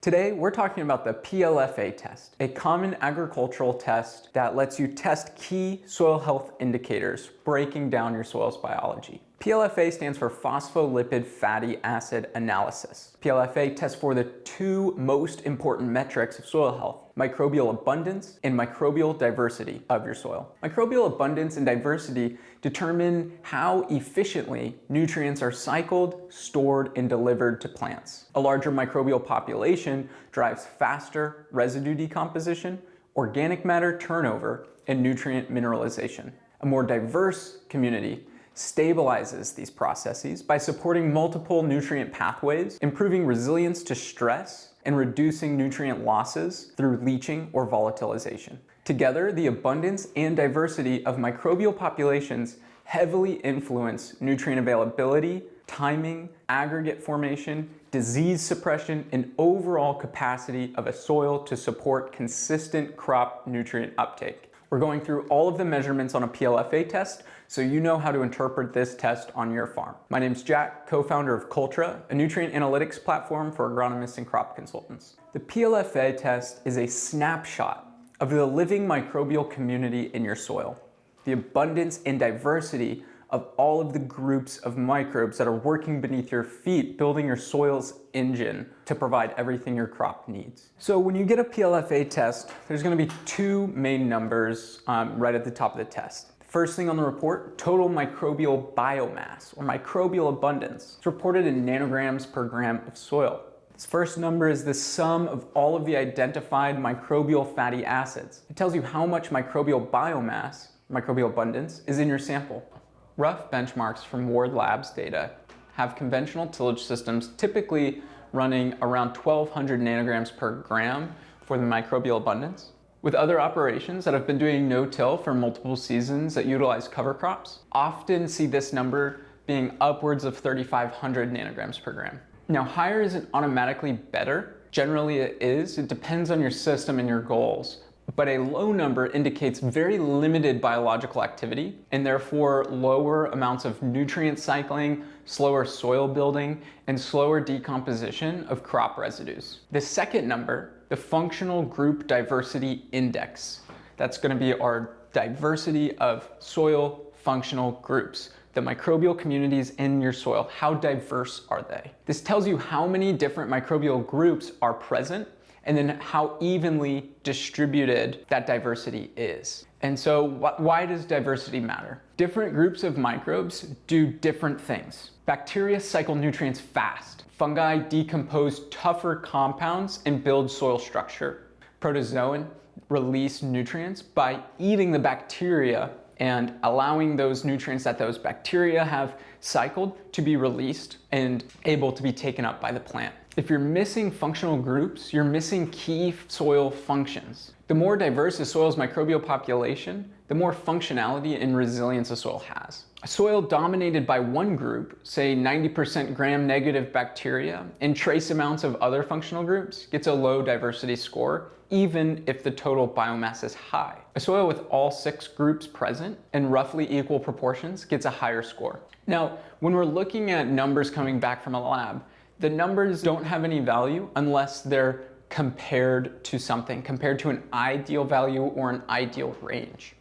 Today, we're talking about the PLFA test, a common agricultural test that lets you test key soil health indicators, breaking down your soil's biology. PLFA stands for phospholipid fatty acid analysis. PLFA tests for the two most important metrics of soil health: microbial abundance and microbial diversity of your soil. Microbial abundance and diversity determine how efficiently nutrients are cycled, stored, and delivered to plants. A larger microbial population drives faster residue decomposition, organic matter turnover, and nutrient mineralization. A more diverse community stabilizes these processes by supporting multiple nutrient pathways, improving resilience to stress, and reducing nutrient losses through leaching or volatilization. Together, the abundance and diversity of microbial populations heavily influence nutrient availability, timing, aggregate formation, disease suppression, and overall capacity of a soil to support consistent crop nutrient uptake. We're going through all of the measurements on a PLFA test so you know how to interpret this test on your farm. My name's Jack, co-founder of Cultra, a nutrient analytics platform for agronomists and crop consultants. The PLFA test is a snapshot of the living microbial community in your soil, the abundance and diversity of all of the groups of microbes that are working beneath your feet, building your soil's engine to provide everything your crop needs. So when you get a PLFA test, there's going to be two main numbers right at the top of the test. First thing on the report, total microbial biomass, or microbial abundance. It's reported in nanograms per gram of soil. This first number is the sum of all of the identified microbial fatty acids. It tells you how much microbial biomass, microbial abundance, is in your sample. Rough benchmarks from Ward Labs data have conventional tillage systems typically running around 1,200 nanograms per gram for the microbial abundance, with other operations that have been doing no-till for multiple seasons that utilize cover crops often see this number being upwards of 3,500 nanograms per gram. Now, higher isn't automatically better. Generally it is. It depends on your system and your goals. But a low number indicates very limited biological activity and therefore lower amounts of nutrient cycling, slower soil building, and slower decomposition of crop residues. The second number, the functional group diversity index, that's going to be our diversity of soil functional groups. The microbial communities in your soil, how diverse are they? This tells you how many different microbial groups are present and then how evenly distributed that diversity is. And so why does diversity matter? Different groups of microbes do different things. Bacteria cycle nutrients fast. Fungi decompose tougher compounds and build soil structure. Protozoan release nutrients by eating the bacteria and allowing those nutrients that those bacteria have cycled to be released and able to be taken up by the plant. If you're missing functional groups, you're missing key soil functions. The more diverse a soil's microbial population, the more functionality and resilience a soil has. A soil dominated by one group, say 90% gram-negative bacteria, and trace amounts of other functional groups, gets a low diversity score, even if the total biomass is high. A soil with all 6 groups present in roughly equal proportions gets a higher score. Now, when we're looking at numbers coming back from a lab, the numbers don't have any value unless they're compared to something, compared to an ideal value or an ideal range.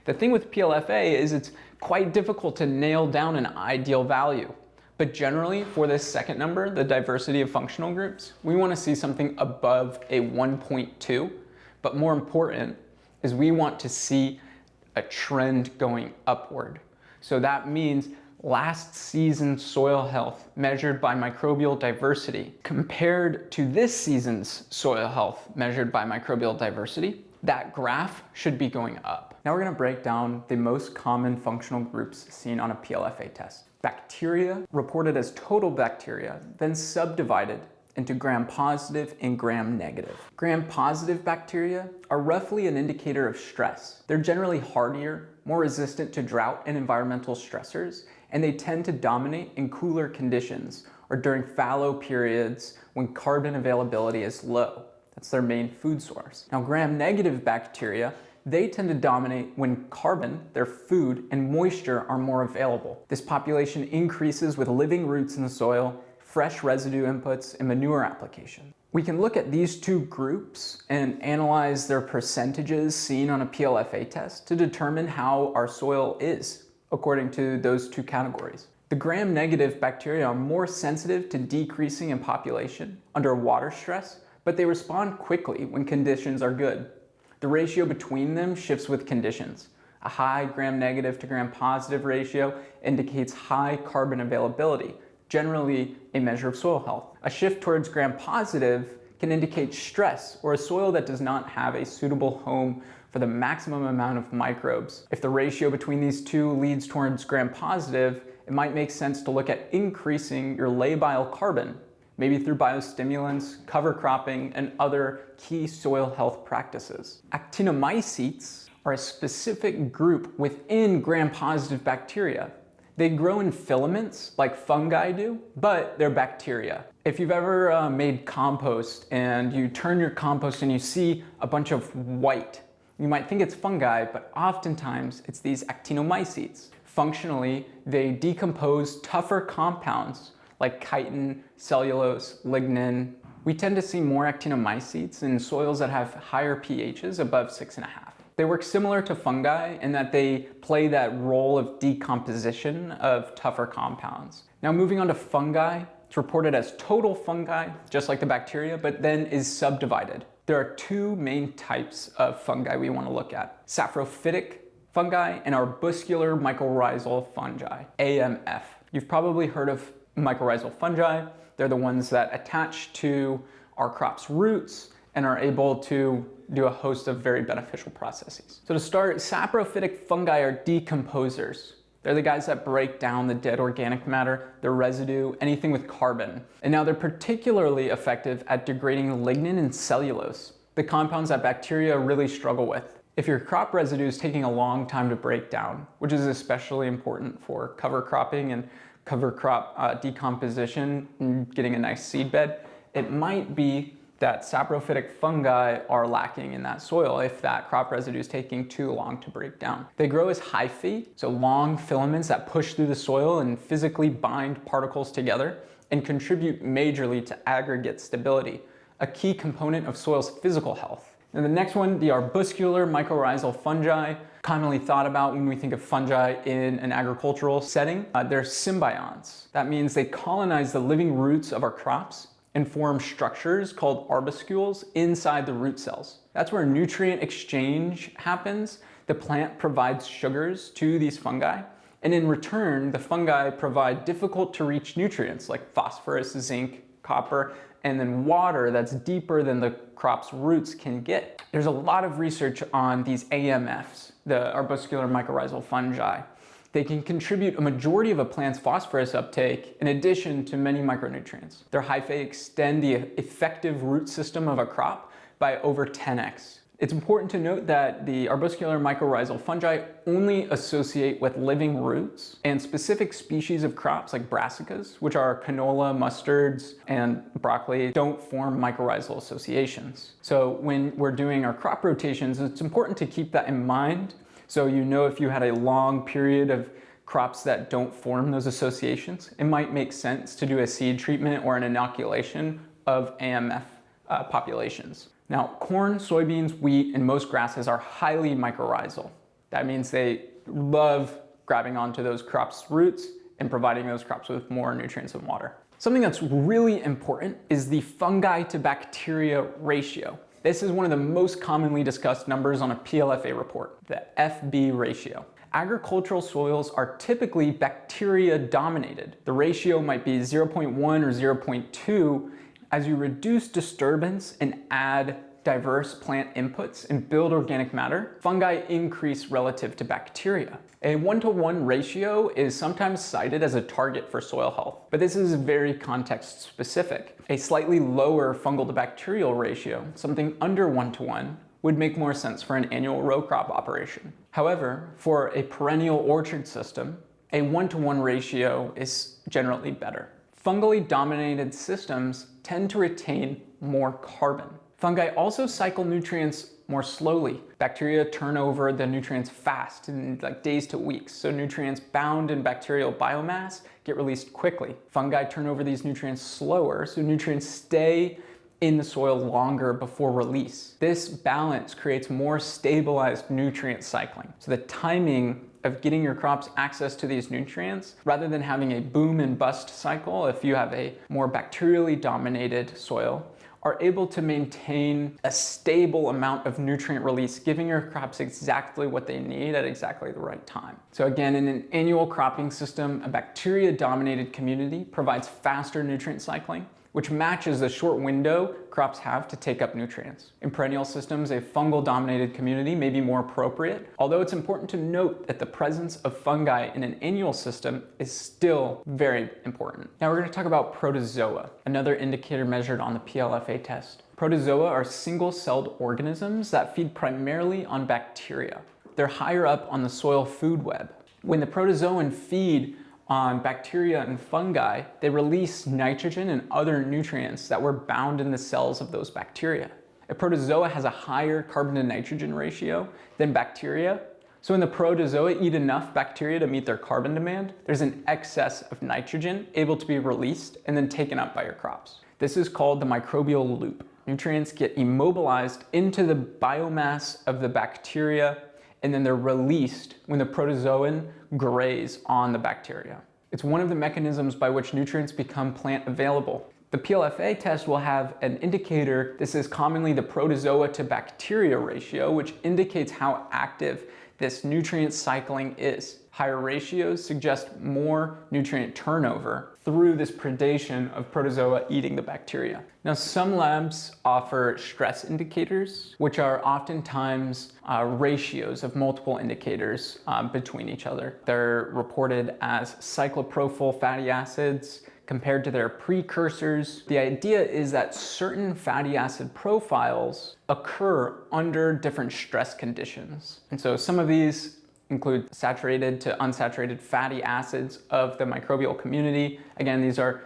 The thing with PLFA is it's quite difficult to nail down an ideal value. But generally, for this second number, the diversity of functional groups, we want to see something above a 1.2. But more important is we want to see a trend going upward. So that means last season's soil health measured by microbial diversity compared to this season's soil health measured by microbial diversity, that graph should be going up. Now we're going to break down the most common functional groups seen on a PLFA test. Bacteria reported as total bacteria, then subdivided into gram-positive and gram-negative. Gram-positive bacteria are roughly an indicator of stress. They're generally hardier, more resistant to drought and environmental stressors, and they tend to dominate in cooler conditions or during fallow periods when carbon availability is low. That's their main food source. Now, gram-negative bacteria, they tend to dominate when carbon, their food, and moisture are more available. This population increases with living roots in the soil, fresh residue inputs, and manure application. We can look at these two groups and analyze their percentages seen on a PLFA test to determine how our soil is according to those two categories. The gram-negative bacteria are more sensitive to decreasing in population under water stress, but they respond quickly when conditions are good. The ratio between them shifts with conditions. A high gram-negative to gram-positive ratio indicates high carbon availability, generally a measure of soil health. A shift towards gram-positive can indicate stress or a soil that does not have a suitable home for the maximum amount of microbes. If the ratio between these two leads towards gram-positive, it might make sense to look at increasing your labile carbon, maybe through biostimulants, cover cropping, and other key soil health practices. Actinomycetes are a specific group within gram-positive bacteria. They grow in filaments like fungi do, but they're bacteria. If you've ever made compost and you turn your compost and you see a bunch of white, you might think it's fungi, but oftentimes it's these actinomycetes. Functionally, they decompose tougher compounds like chitin, cellulose, lignin. We tend to see more actinomycetes in soils that have higher pHs above 6.5. They work similar to fungi in that they play that role of decomposition of tougher compounds. Now moving on to fungi, it's reported as total fungi, just like the bacteria, but then is subdivided. There are two main types of fungi we want to look at: saprophytic fungi and arbuscular mycorrhizal fungi, AMF. You've probably heard of mycorrhizal fungi. They're the ones that attach to our crop's roots and are able to do a host of very beneficial processes. So to start, saprophytic fungi are decomposers. They're the guys that break down the dead organic matter, the residue, anything with carbon. And now they're particularly effective at degrading lignin and cellulose, the compounds that bacteria really struggle with. If your crop residue is taking a long time to break down, which is especially important for cover cropping and cover crop decomposition and getting a nice seed bed, it might be that saprophytic fungi are lacking in that soil if that crop residue is taking too long to break down. They grow as hyphae, so long filaments that push through the soil and physically bind particles together and contribute majorly to aggregate stability, a key component of soil's physical health. And the next one, the arbuscular mycorrhizal fungi, commonly thought about when we think of fungi in an agricultural setting. They're symbionts. That means they colonize the living roots of our crops and form structures called arbuscules inside the root cells. That's where nutrient exchange happens. The plant provides sugars to these fungi, and in return, the fungi provide difficult to reach nutrients like phosphorus, zinc, copper, and then water that's deeper than the crop's roots can get. There's a lot of research on these AMFs, the arbuscular mycorrhizal fungi. They can contribute a majority of a plant's phosphorus uptake in addition to many micronutrients. Their hyphae extend the effective root system of a crop by over 10x. It's important to note that the arbuscular mycorrhizal fungi only associate with living roots, and specific species of crops like brassicas, which are canola, mustards, and broccoli, don't form mycorrhizal associations. So when we're doing our crop rotations, it's important to keep that in mind. So you know if you had a long period of crops that don't form those associations, it might make sense to do a seed treatment or an inoculation of AMF populations. Now, corn, soybeans, wheat, and most grasses are highly mycorrhizal. That means they love grabbing onto those crops' roots and providing those crops with more nutrients and water. Something that's really important is the fungi to bacteria ratio. This is one of the most commonly discussed numbers on a PLFA report, the FB ratio. Agricultural soils are typically bacteria dominated. The ratio might be 0.1 or 0.2. As you reduce disturbance and add diverse plant inputs and build organic matter, fungi increase relative to bacteria. A 1-to-1 ratio is sometimes cited as a target for soil health, but this is very context specific. A slightly lower fungal to bacterial ratio, something under 1-to-1, would make more sense for an annual row crop operation. However, for a perennial orchard system, a 1-to-1 ratio is generally better. Fungally dominated systems tend to retain more carbon. Fungi also cycle nutrients more slowly. Bacteria turn over the nutrients fast, in like days to weeks, so nutrients bound in bacterial biomass get released quickly. Fungi turn over these nutrients slower, so nutrients stay in the soil longer before release. This balance creates more stabilized nutrient cycling. So the timing of getting your crops access to these nutrients, rather than having a boom and bust cycle, if you have a more bacterially dominated soil, are able to maintain a stable amount of nutrient release, giving your crops exactly what they need at exactly the right time. So again, in an annual cropping system, a bacteria-dominated community provides faster nutrient cycling, which matches the short window crops have to take up nutrients. In perennial systems, a fungal-dominated community may be more appropriate, although it's important to note that the presence of fungi in an annual system is still very important. Now we're going to talk about protozoa, another indicator measured on the PLFA test. Protozoa are single-celled organisms that feed primarily on bacteria. They're higher up on the soil food web. When the protozoan feed on bacteria and fungi, they release nitrogen and other nutrients that were bound in the cells of those bacteria. A protozoa has a higher carbon to nitrogen ratio than bacteria. So when the protozoa eat enough bacteria to meet their carbon demand, there's an excess of nitrogen able to be released and then taken up by your crops. This is called the microbial loop. Nutrients get immobilized into the biomass of the bacteria, and then they're released when the protozoan graze on the bacteria. It's one of the mechanisms by which nutrients become plant available. The PLFA test will have an indicator. This is commonly the protozoa to bacteria ratio, which indicates how active this nutrient cycling is. Higher ratios suggest more nutrient turnover through this predation of protozoa eating the bacteria. Now, some labs offer stress indicators, which are oftentimes ratios of multiple indicators between each other. They're reported as cyclopropyl fatty acids compared to their precursors. The idea is that certain fatty acid profiles occur under different stress conditions. And so some of these include saturated to unsaturated fatty acids of the microbial community. Again, these are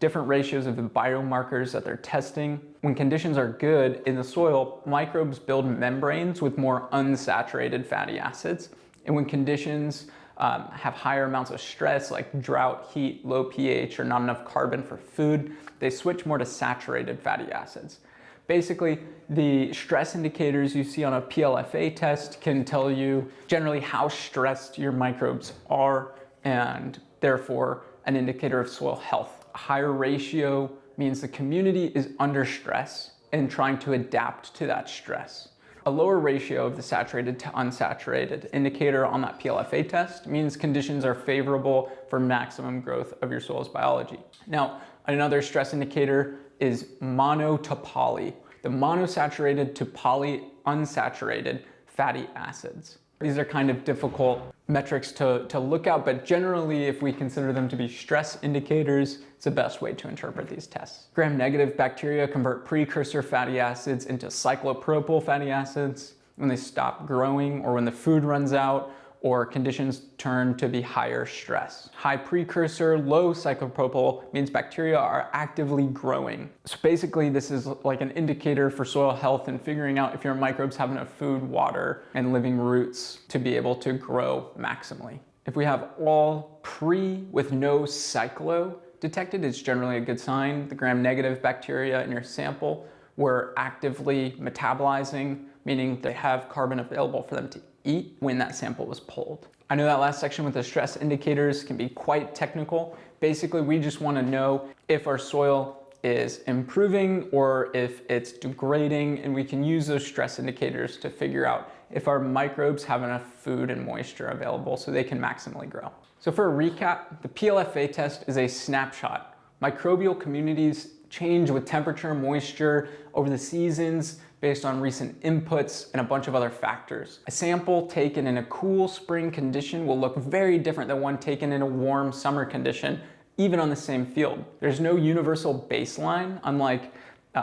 different ratios of the biomarkers that they're testing. When conditions are good in the soil, microbes build membranes with more unsaturated fatty acids. And when conditions have higher amounts of stress like drought, heat, low pH, or not enough carbon for food, they switch more to saturated fatty acids. Basically, the stress indicators you see on a PLFA test can tell you generally how stressed your microbes are, and therefore an indicator of soil health. A higher ratio means the community is under stress and trying to adapt to that stress. A lower ratio of the saturated to unsaturated indicator on that PLFA test means conditions are favorable for maximum growth of your soil's biology. Now, another stress indicator is mono to poly, the monosaturated to polyunsaturated fatty acids. These are kind of difficult metrics to look at, but generally, if we consider them to be stress indicators, it's the best way to interpret these tests. Gram-negative bacteria convert precursor fatty acids into cyclopropyl fatty acids when they stop growing or when the food runs out or conditions turn to be higher stress. High precursor, low cyclopropyl means bacteria are actively growing. So basically, this is like an indicator for soil health and figuring out if your microbes have enough food, water, and living roots to be able to grow maximally. If we have all pre with no cyclo detected, it's generally a good sign. The gram-negative bacteria in your sample were actively metabolizing, meaning they have carbon available for them to eat when that sample was pulled. I know that last section with the stress indicators can be quite technical. Basically, we just want to know if our soil is improving or if it's degrading, and we can use those stress indicators to figure out if our microbes have enough food and moisture available so they can maximally grow. So for a recap, the PLFA test is a snapshot. Microbial communities change with temperature, moisture over the seasons based on recent inputs and a bunch of other factors. A sample taken in a cool spring condition will look very different than one taken in a warm summer condition, even on the same field. There's no universal baseline, unlike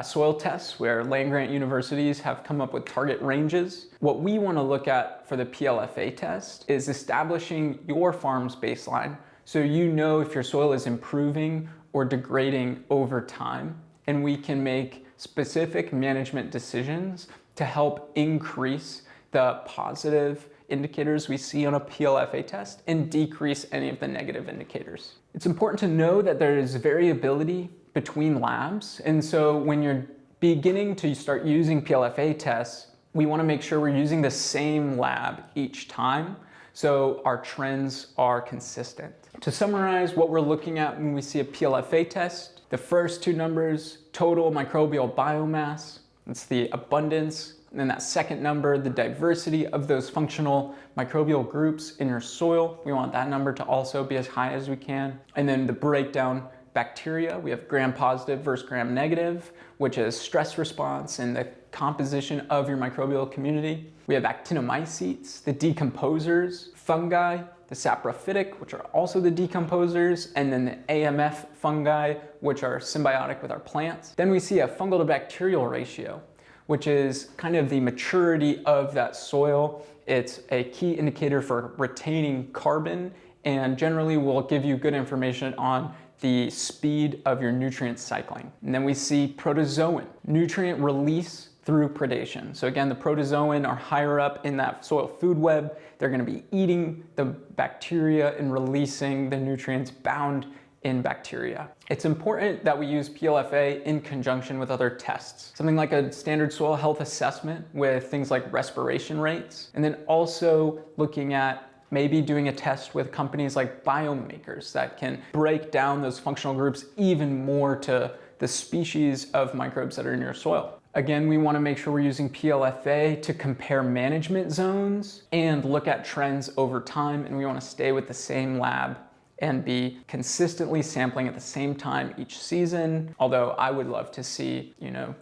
soil tests where land-grant universities have come up with target ranges. What we want to look at for the PLFA test is establishing your farm's baseline so you know if your soil is improving or degrading over time, and we can make specific management decisions to help increase the positive indicators we see on a PLFA test and decrease any of the negative indicators. It's important to know that there is variability between labs, and so when you're beginning to start using PLFA tests, we want to make sure we're using the same lab each time so our trends are consistent. To summarize what we're looking at when we see a PLFA test, the first two numbers, total microbial biomass, it's the abundance, and then that second number, the diversity of those functional microbial groups in your soil. We want that number to also be as high as we can. And then the breakdown bacteria, we have gram-positive versus gram-negative, which is stress response and the composition of your microbial community. We have actinomycetes, the decomposers, fungi, the saprophytic, which are also the decomposers, and then the AMF fungi, which are symbiotic with our plants. Then we see a fungal to bacterial ratio, which is kind of the maturity of that soil. It's a key indicator for retaining carbon, and generally will give you good information on the speed of your nutrient cycling. And then we see protozoan, nutrient release through predation. So again, the protozoan are higher up in that soil food web. They're going to be eating the bacteria and releasing the nutrients bound in bacteria. It's important that we use PLFA in conjunction with other tests. Something like a standard soil health assessment with things like respiration rates, and then also looking at maybe doing a test with companies like biomakers that can break down those functional groups even more to the species of microbes that are in your soil. Again, we want to make sure we're using PLFA to compare management zones and look at trends over time, and we want to stay with the same lab and be consistently sampling at the same time each season. Although I would love to see,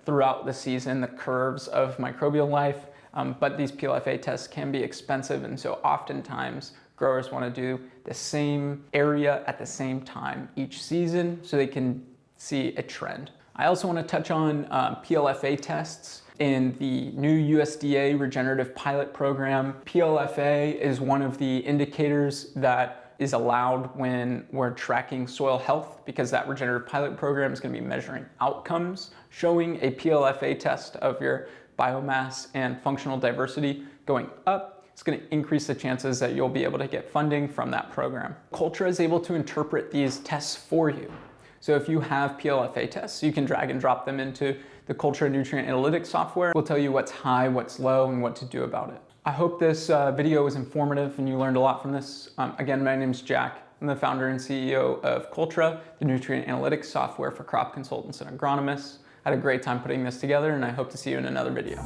throughout the season, the curves of microbial life. But these PLFA tests can be expensive, and so oftentimes growers want to do the same area at the same time each season so they can see a trend. I also want to touch on PLFA tests in the new USDA regenerative pilot program. PLFA is one of the indicators that is allowed when we're tracking soil health, because that regenerative pilot program is going to be measuring outcomes. Showing a PLFA test of your biomass and functional diversity going up, it's going to increase the chances that you'll be able to get funding from that program. Cultra is able to interpret these tests for you. So if you have PLFA tests, you can drag and drop them into the Cultra nutrient analytics software. We'll tell you what's high, what's low, and what to do about it. I hope this video was informative and you learned a lot from this. Again, my name's Jack. I'm the founder and CEO of Cultra, the nutrient analytics software for crop consultants and agronomists. I had a great time putting this together, and I hope to see you in another video.